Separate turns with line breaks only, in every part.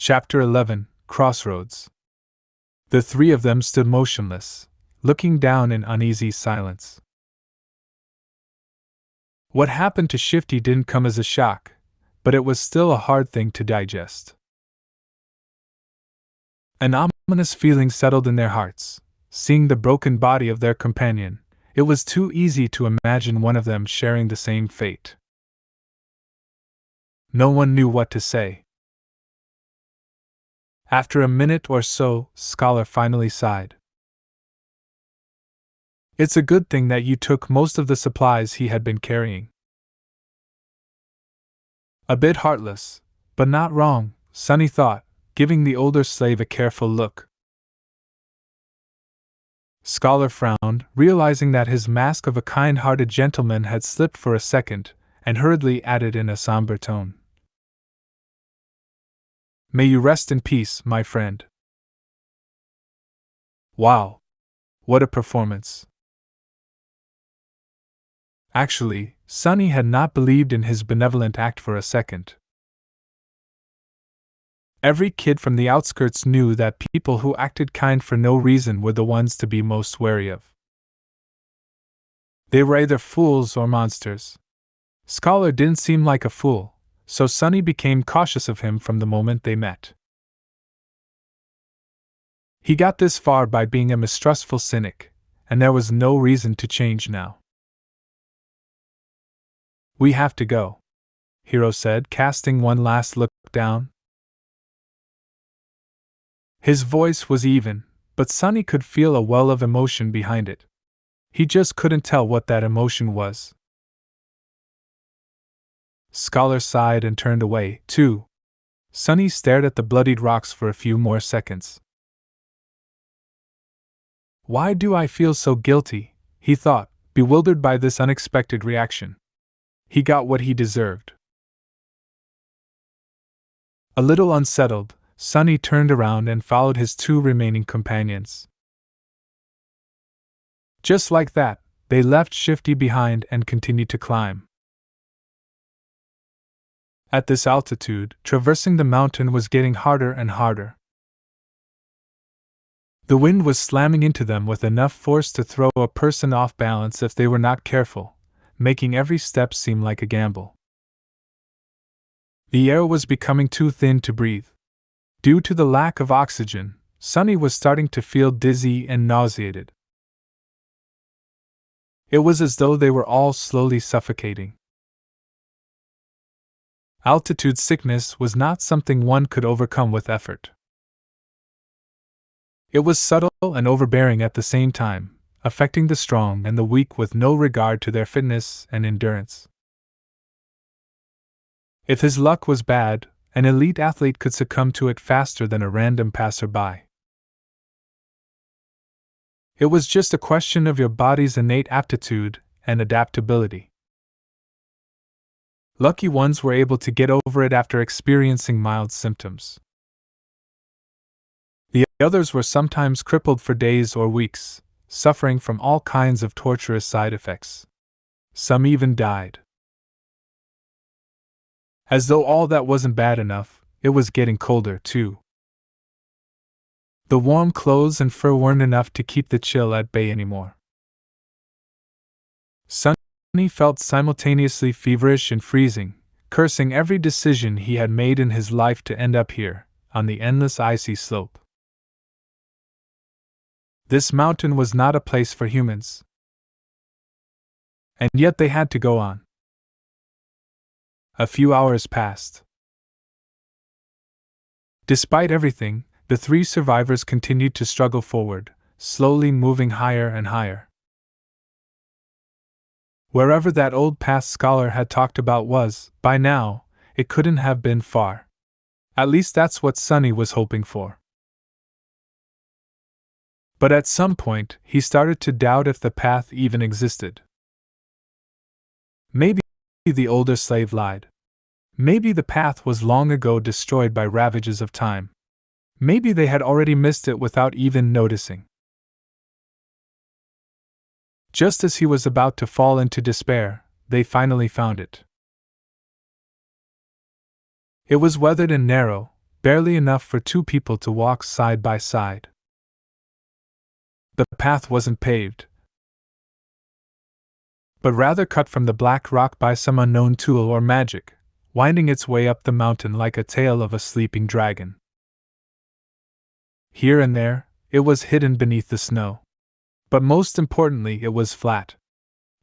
Chapter 11, Crossroads. The three of them stood motionless, looking down in uneasy silence. What happened to Shifty didn't come as a shock, but it was still a hard thing to digest. An ominous feeling settled in their hearts. Seeing the broken body of their companion, it was too easy to imagine one of them sharing the same fate. No one knew what to say. After a minute or so, Scholar finally sighed. It's a good thing that you took most of the supplies he had been carrying. A bit heartless, but not wrong, Sonny thought, giving the older slave a careful look. Scholar frowned, realizing that his mask of a kind-hearted gentleman had slipped for a second, and hurriedly added in a somber tone. May you rest in peace, my friend. Wow! What a performance! Actually, Sonny had not believed in his benevolent act for a second. Every kid from the outskirts knew that people who acted kind for no reason were the ones to be most wary of. They were either fools or monsters. Scholar didn't seem like a fool, so Sonny became cautious of him from the moment they met. He got this far by being a mistrustful cynic, and there was no reason to change now. We have to go, Hiro said, casting one last look down. His voice was even, but Sonny could feel a well of emotion behind it. He just couldn't tell what that emotion was. Scholar sighed and turned away, too. Sonny stared at the bloodied rocks for a few more seconds. Why do I feel so guilty? He thought, bewildered by this unexpected reaction. He got what he deserved. A little unsettled, Sonny turned around and followed his two remaining companions. Just like that, they left Shifty behind and continued to climb. At this altitude, traversing the mountain was getting harder and harder. The wind was slamming into them with enough force to throw a person off balance if they were not careful, making every step seem like a gamble. The air was becoming too thin to breathe. Due to the lack of oxygen, Sonny was starting to feel dizzy and nauseated. It was as though they were all slowly suffocating. Altitude sickness was not something one could overcome with effort. It was subtle and overbearing at the same time, affecting the strong and the weak with no regard to their fitness and endurance. If his luck was bad, an elite athlete could succumb to it faster than a random passerby. It was just a question of your body's innate aptitude and adaptability. Lucky ones were able to get over it after experiencing mild symptoms. The others were sometimes crippled for days or weeks, suffering from all kinds of torturous side effects. Some even died. As though all that wasn't bad enough, it was getting colder, too. The warm clothes and fur weren't enough to keep the chill at bay anymore. Sonny felt simultaneously feverish and freezing, cursing every decision he had made in his life to end up here, on the endless icy slope. This mountain was not a place for humans. And yet they had to go on. A few hours passed. Despite everything, the three survivors continued to struggle forward, slowly moving higher and higher. Wherever that old past Scholar had talked about was, by now, it couldn't have been far. At least that's what Sonny was hoping for. But at some point, he started to doubt if the path even existed. Maybe the older slave lied. Maybe the path was long ago destroyed by ravages of time. Maybe they had already missed it without even noticing. Just as he was about to fall into despair, they finally found it. It was weathered and narrow, barely enough for two people to walk side by side. The path wasn't paved, but rather cut from the black rock by some unknown tool or magic, winding its way up the mountain like a tail of a sleeping dragon. Here and there, it was hidden beneath the snow. But most importantly, it was flat.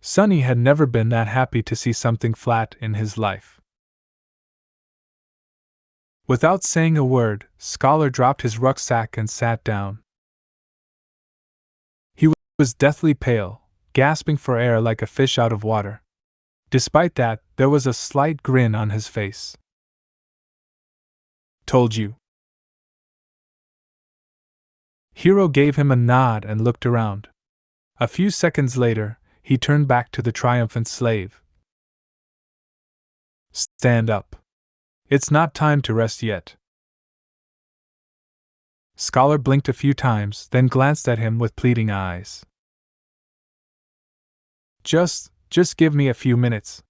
Sonny had never been that happy to see something flat in his life. Without saying a word, Scholar dropped his rucksack and sat down. He was deathly pale, gasping for air like a fish out of water. Despite that, there was a slight grin on his face. "Told you." Hero gave him a nod and looked around. A few seconds later, he turned back to the triumphant slave. "Stand up. It's not time to rest yet." Scholar blinked a few times, then glanced at him with pleading eyes. Just give me a few minutes."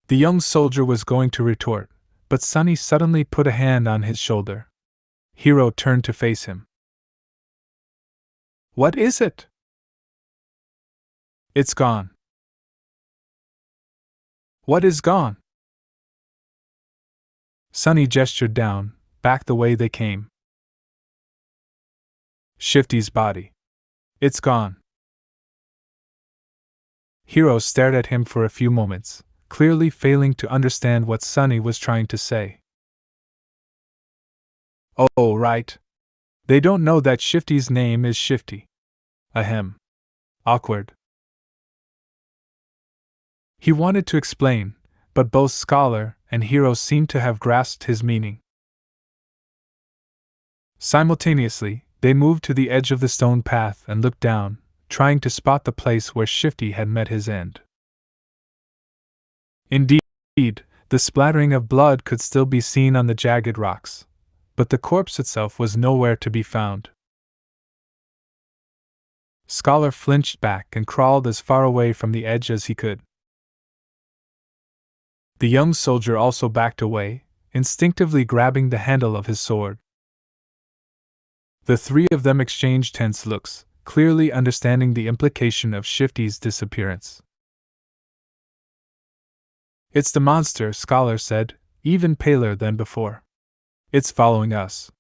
The young soldier was going to retort, but Sonny suddenly put a hand on his shoulder. Hero turned to face him. "What is it?" "It's gone." "What is gone?" Sonny gestured down, back the way they came. "Shifty's body. It's gone." Hero stared at him for a few moments, clearly failing to understand what Sonny was trying to say. "Oh, right. They don't know that Shifty's name is Shifty. Ahem. Awkward." He wanted to explain, but both Scholar and Hero seemed to have grasped his meaning. Simultaneously, they moved to the edge of the stone path and looked down, trying to spot the place where Shifty had met his end. Indeed, the splattering of blood could still be seen on the jagged rocks, but the corpse itself was nowhere to be found. Scholar flinched back and crawled as far away from the edge as he could. The young soldier also backed away, instinctively grabbing the handle of his sword. The three of them exchanged tense looks, clearly understanding the implication of Shifty's disappearance. "It's the monster," Scholar said, even paler than before. "It's following us."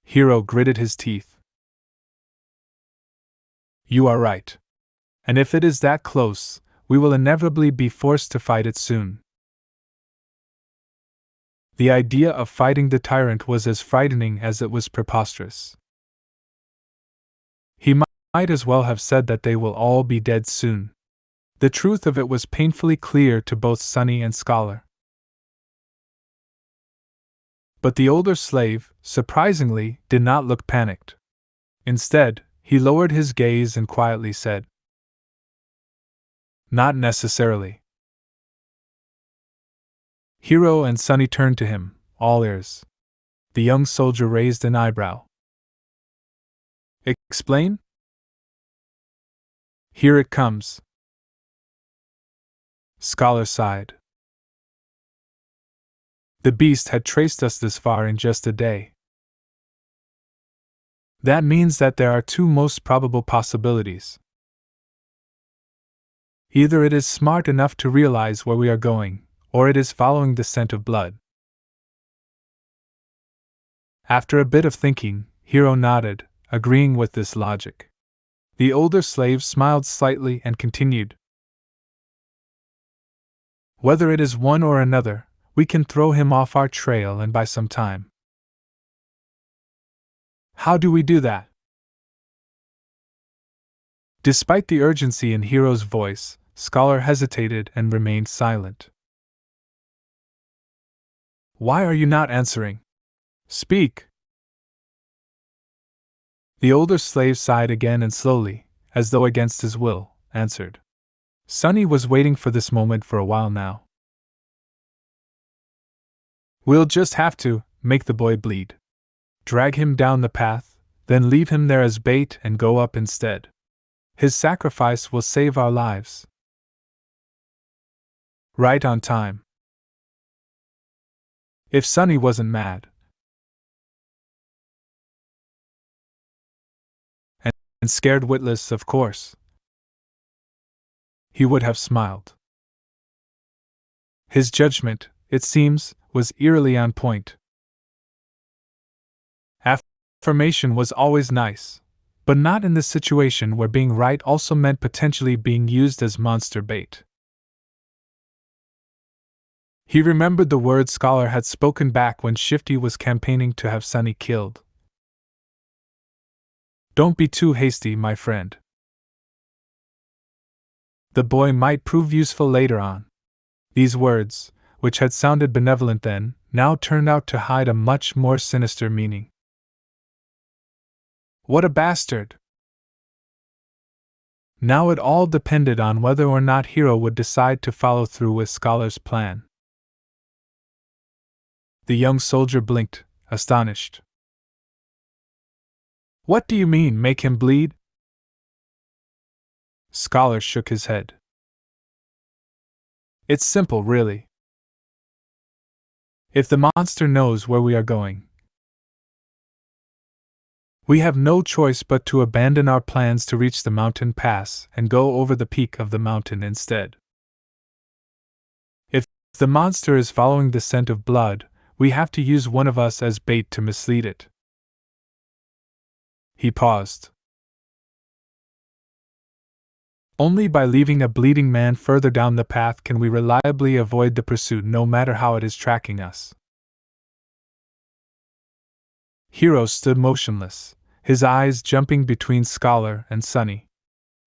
Hero gritted his teeth. "You are right. And if it is that close, we will inevitably be forced to fight it soon." The idea of fighting the tyrant was as frightening as it was preposterous. He might as well have said that they will all be dead soon. The truth of it was painfully clear to both Sonny and Scholar. But the older slave, surprisingly, did not look panicked. Instead, he lowered his gaze and quietly said, "Not necessarily." Hero and Sonny turned to him, all ears. The young soldier raised an eyebrow. "Explain?" "Here it comes." Scholar sighed. "The beast had traced us this far in just a day. That means that there are two most probable possibilities. Either it is smart enough to realize where we are going, or it is following the scent of blood." After a bit of thinking, Hero nodded, agreeing with this logic. The older slave smiled slightly and continued, "Whether it is one or another, we can throw him off our trail and buy some time." "How do we do that?" Despite the urgency in Hero's voice, Scholar hesitated and remained silent. "Why are you not answering? Speak!" The older slave sighed again and slowly, as though against his will, answered. Sonny was waiting for this moment for a while now. "We'll just have to make the boy bleed. Drag him down the path, then leave him there as bait and go up instead. His sacrifice will save our lives." "Right on time." If Sonny wasn't mad and scared witless, of course, he would have smiled. His judgment, it seems, was eerily on point. Affirmation was always nice, but not in this situation where being right also meant potentially being used as monster bait. He remembered the words Scholar had spoken back when Shifty was campaigning to have Sonny killed. Don't be too hasty, my friend. The boy might prove useful later on. These words, which had sounded benevolent then, now turned out to hide a much more sinister meaning. What a bastard! Now it all depended on whether or not Hero would decide to follow through with Scholar's plan. The young soldier blinked, astonished. What do you mean, make him bleed? Scholar shook his head. It's simple, really. If the monster knows where we are going, we have no choice but to abandon our plans to reach the mountain pass and go over the peak of the mountain instead. If the monster is following the scent of blood, we have to use one of us as bait to mislead it. He paused. Only by leaving a bleeding man further down the path can we reliably avoid the pursuit, no matter how it is tracking us. Hero stood motionless, his eyes jumping between Scholar and Sonny.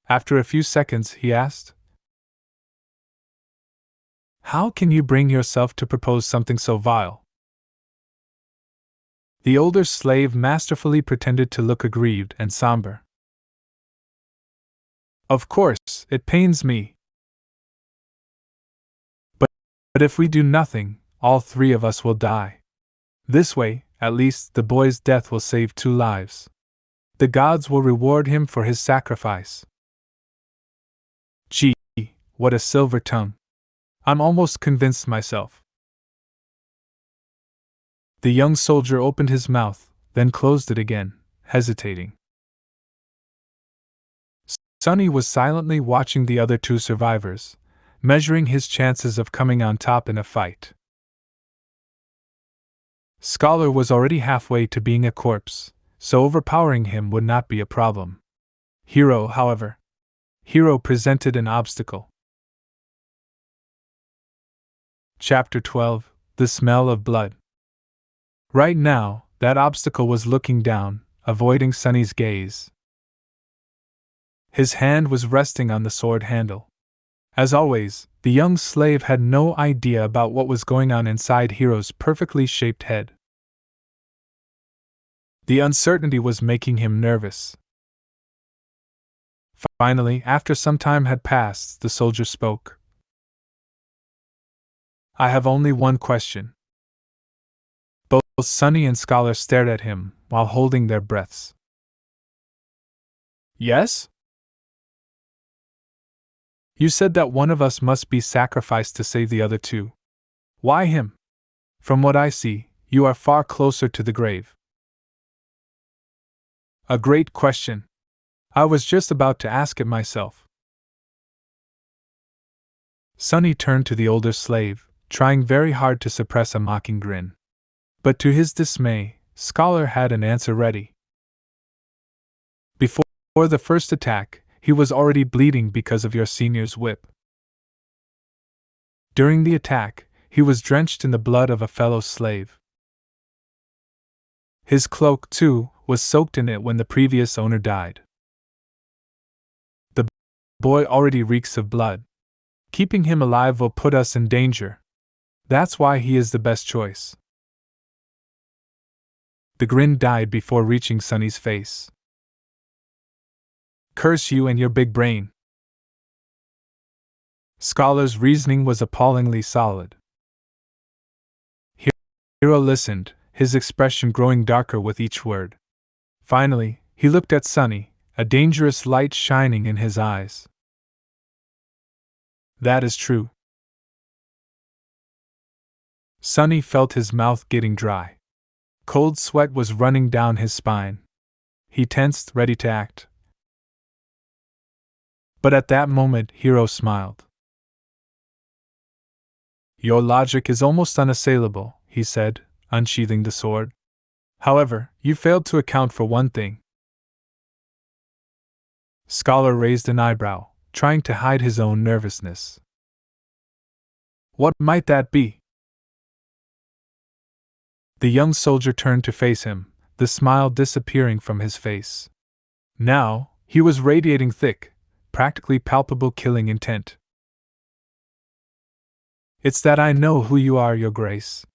After a few seconds, he asked, "How can you bring yourself to propose something so vile?" The older slave masterfully pretended to look aggrieved and somber. Of course, it pains me. But if we do nothing, all three of us will die. This way, at least, the boy's death will save 2 lives. The gods will reward him for his sacrifice. Gee, what a silver tongue. I'm almost convinced myself. The young soldier opened his mouth, then closed it again, hesitating. Sonny was silently watching the other 2 survivors, measuring his chances of coming on top in a fight. Scholar was already halfway to being a corpse, so overpowering him would not be a problem. Hero, however, presented an obstacle. Chapter 12: The Smell of Blood. Right now, that obstacle was looking down, avoiding Sonny's gaze. His hand was resting on the sword handle. As always, the young slave had no idea about what was going on inside Hero's perfectly shaped head. The uncertainty was making him nervous. Finally, after some time had passed, the soldier spoke. I have only one question. Both Sonny and Scholar stared at him while holding their breaths. Yes? You said that one of us must be sacrificed to save the other 2. Why him? From what I see, you are far closer to the grave. A great question. I was just about to ask it myself. Sonny turned to the older slave, trying very hard to suppress a mocking grin. But to his dismay, Scholar had an answer ready. Before the first attack, he was already bleeding because of your senior's whip. During the attack, he was drenched in the blood of a fellow slave. His cloak, too, was soaked in it when the previous owner died. The boy already reeks of blood. Keeping him alive will put us in danger. That's why he is the best choice. The grin died before reaching Sonny's face. Curse you and your big brain. Scholar's reasoning was appallingly solid. Hero listened, his expression growing darker with each word. Finally, he looked at Sonny, a dangerous light shining in his eyes. That is true. Sonny felt his mouth getting dry. Cold sweat was running down his spine. He tensed, ready to act. But at that moment, Hiro smiled. "Your logic is almost unassailable," he said, unsheathing the sword. "However, you failed to account for one thing." Scholar raised an eyebrow, trying to hide his own nervousness. "What might that be?" The young soldier turned to face him, the smile disappearing from his face. Now, he was radiating thick, practically palpable killing intent. "It's that I know who you are, Your Grace.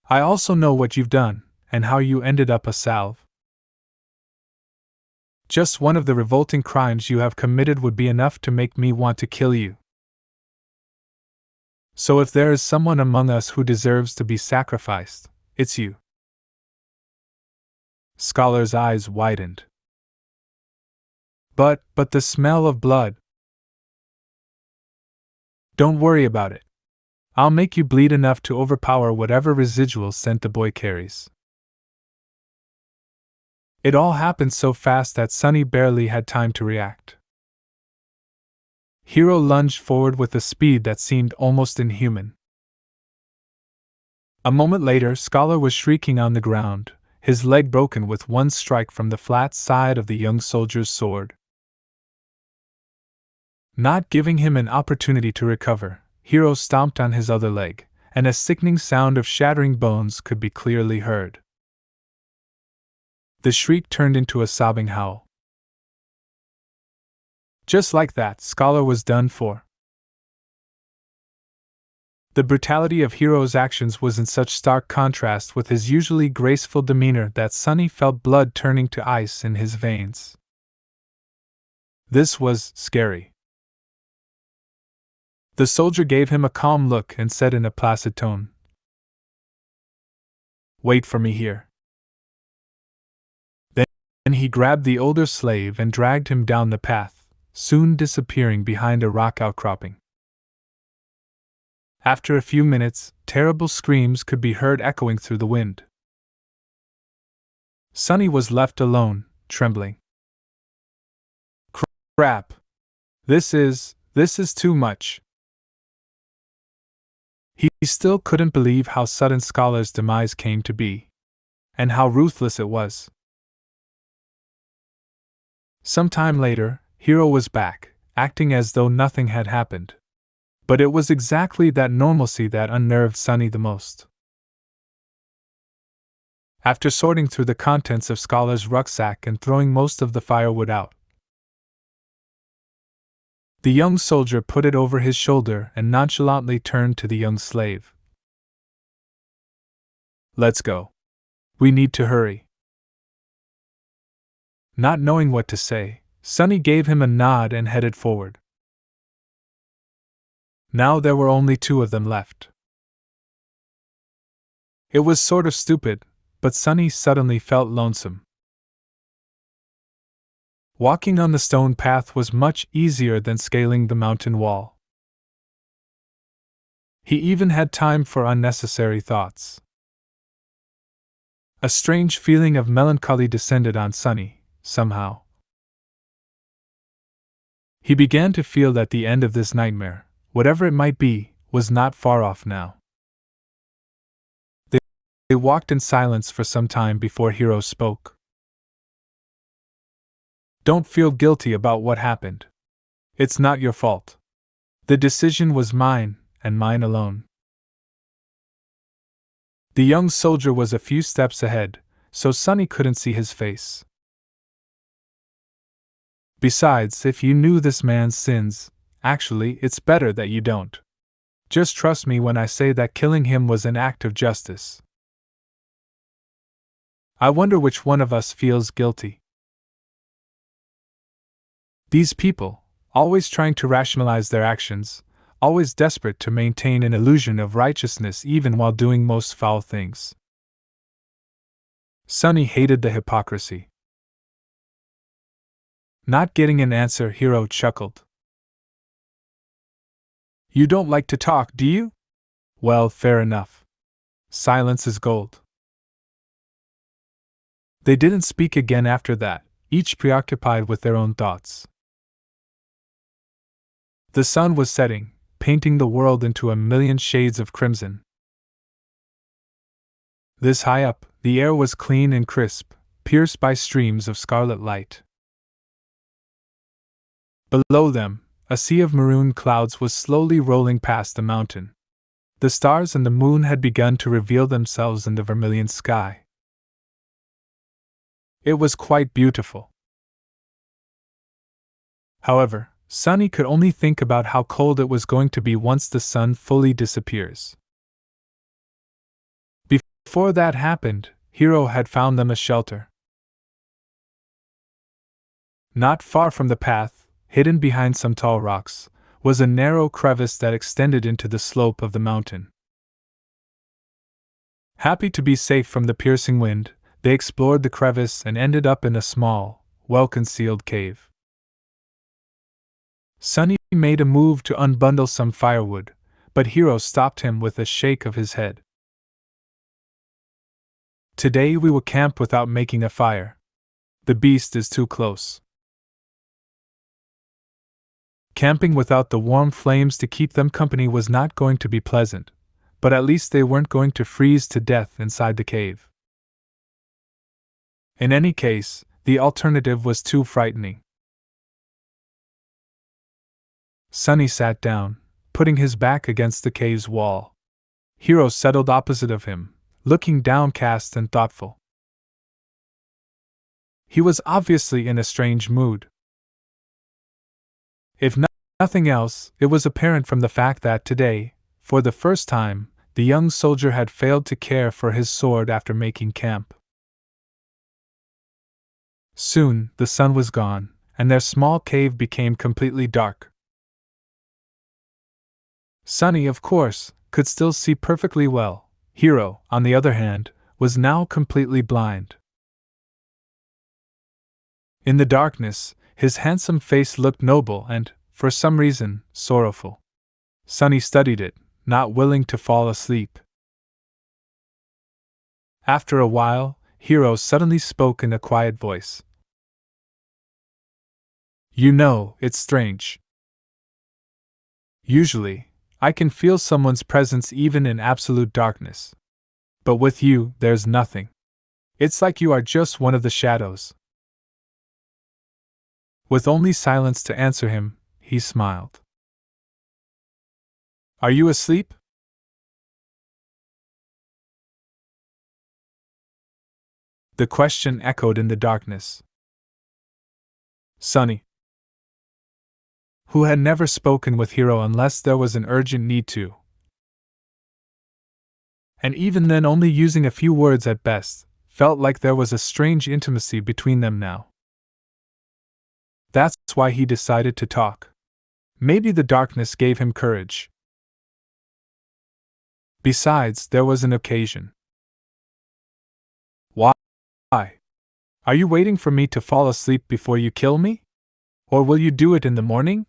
I also know what you've done, and how you ended up a salve. Just one of the revolting crimes you have committed would be enough to make me want to kill you. So if there is someone among us who deserves to be sacrificed, it's you." Scholar's eyes widened. But the smell of blood." "Don't worry about it. I'll make you bleed enough to overpower whatever residual scent the boy carries." It all happened so fast that Sonny barely had time to react. Hiro lunged forward with a speed that seemed almost inhuman. A moment later, Scholar was shrieking on the ground, his leg broken with one strike from the flat side of the young soldier's sword. Not giving him an opportunity to recover, Hiro stomped on his other leg, and a sickening sound of shattering bones could be clearly heard. The shriek turned into a sobbing howl. Just like that, Scholar was done for. The brutality of Hiro's actions was in such stark contrast with his usually graceful demeanor that Sonny felt blood turning to ice in his veins. This was scary. The soldier gave him a calm look and said in a placid tone, "Wait for me here." Then he grabbed the older slave and dragged him down the path, soon disappearing behind a rock outcropping. After a few minutes, terrible screams could be heard echoing through the wind. Sonny was left alone, trembling. "Crap! This is too much." He still couldn't believe how sudden Scholar's demise came to be, and how ruthless it was. Some time later, Hiro was back, acting as though nothing had happened. But it was exactly that normalcy that unnerved Sonny the most. After sorting through the contents of Scholar's rucksack and throwing most of the firewood out, the young soldier put it over his shoulder and nonchalantly turned to the young slave. "Let's go. We need to hurry." Not knowing what to say, Sonny gave him a nod and headed forward. Now there were only two of them left. It was sort of stupid, but Sonny suddenly felt lonesome. Walking on the stone path was much easier than scaling the mountain wall. He even had time for unnecessary thoughts. A strange feeling of melancholy descended on Sonny, somehow. He began to feel that the end of this nightmare, whatever it might be, was not far off now. They walked in silence for some time before Hiro spoke. "Don't feel guilty about what happened. It's not your fault. The decision was mine, and mine alone." The young soldier was a few steps ahead, so Sonny couldn't see his face. "Besides, if you knew this man's sins, actually, it's better that you don't. Just trust me when I say that killing him was an act of justice. I wonder which one of us feels guilty." These people, always trying to rationalize their actions, always desperate to maintain an illusion of righteousness even while doing most foul things. Sonny hated the hypocrisy. Not getting an answer, Hiro chuckled. "You don't like to talk, do you? Well, fair enough. Silence is gold. They didn't speak again after that, each preoccupied with their own thoughts. The sun was setting, painting the world into a million shades of crimson. This high up, the air was clean and crisp, pierced by streams of scarlet light. Below them, a sea of maroon clouds was slowly rolling past the mountain. The stars and the moon had begun to reveal themselves in the vermilion sky. It was quite beautiful. However, Sunny could only think about how cold it was going to be once the sun fully disappears. Before that happened, Hero had found them a shelter. Not far from the path, hidden behind some tall rocks, was a narrow crevice that extended into the slope of the mountain. Happy to be safe from the piercing wind, they explored the crevice and ended up in a small, well-concealed cave. Sunny made a move to unbundle some firewood, but Hero stopped him with a shake of his head. Today we will camp without making a fire. The beast is too close. Camping without the warm flames to keep them company was not going to be pleasant, but at least they weren't going to freeze to death inside the cave. In any case, the alternative was too frightening. Sunny sat down, putting his back against the cave's wall. Hero settled opposite of him, looking downcast and thoughtful. He was obviously in a strange mood. If nothing else, it was apparent from the fact that today, for the first time, the young soldier had failed to care for his sword after making camp. Soon, the sun was gone, and their small cave became completely dark. Sunny, of course, could still see perfectly well. Hero, on the other hand, was now completely blind. In the darkness, his handsome face looked noble and, for some reason, sorrowful. Sunny studied it, not willing to fall asleep. After a while, Hero suddenly spoke in a quiet voice. You know, it's strange. Usually, I can feel someone's presence even in absolute darkness. But with you, there's nothing. It's like you are just one of the shadows. With only silence to answer him, he smiled. Are you asleep? The question echoed in the darkness. Sunny, who had never spoken with Hero unless there was an urgent need to, and even then only using a few words at best, felt like there was a strange intimacy between them now. That's why he decided to talk. Maybe the darkness gave him courage. Besides, there was an occasion. Why? Are you waiting for me to fall asleep before you kill me? Or will you do it in the morning?